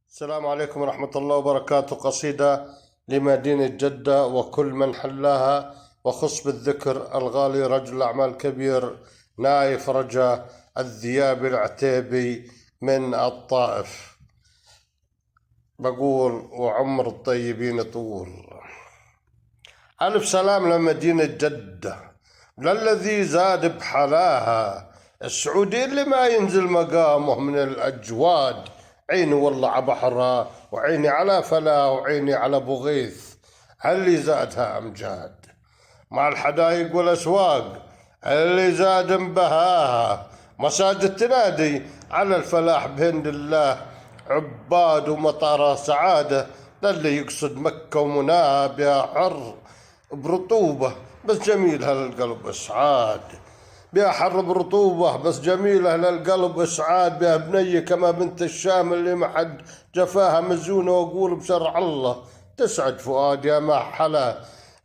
السلام عليكم ورحمة الله وبركاته. قصيدة لمدينة جدة وكل من حلاها، وخص بالذكر الغالي رجل الأعمال كبير نايف رجا الذيابي العتيبي من الطائف. بقول وعمر الطيبين طول. ألف سلام لمدينة جدة، للذي زاد بحلاها، السعودي اللي ما ينزل مقامه من الأجواد. عيني والله على بحرها، وعيني على فلا، وعيني على بغيث اللي زادها أمجاد. مع الحدايق والأسواق اللي زاد بهاها، مساجد تنادي على الفلاح بهند الله، عباد ومطارها سعادة للي يقصد مكة ومناها، بها حر برطوبة بس جميلها للقلب إسعاد. بها حر برطوبة بس جميلة للقلب إسعاد. بها بنية كما بنت الشام اللي ما حد جفاها مزونة، وأقول بشرع الله تسعد فؤاد يا ما حلا.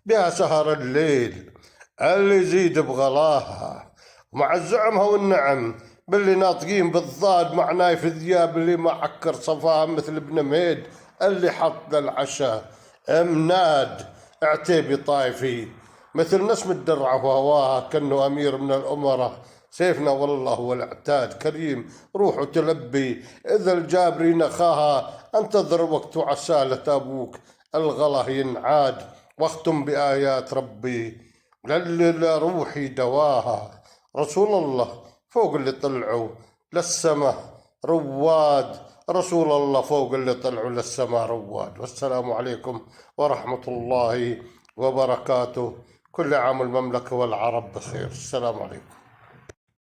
بها سهر الليل اللي يزيد بغلاها، ومع الزعمها والنعم باللي ناطقين بالضاد، مع نايف الذياب اللي ما عكر صفاها، مثل ابن مهيد اللي حط للعشاء امناد. عتيبي طايفي مثل نسم الدرع وهواها، كأنه أمير من الأمراء. سيفنا والله هو العتاد كريم، روح تلبي إذا الجابري نخاها. انتظر وقت عسالة أبوك الغلا ينعاد، واختم بآيات ربي للي روحي دواها. رسول الله فوق اللي طلعوا للسماء رواد، رسول الله فوق اللي طلعوا للسماء رواد. والسلام عليكم ورحمة الله وبركاته. كل عام المملكة والعرب بخير. السلام عليكم.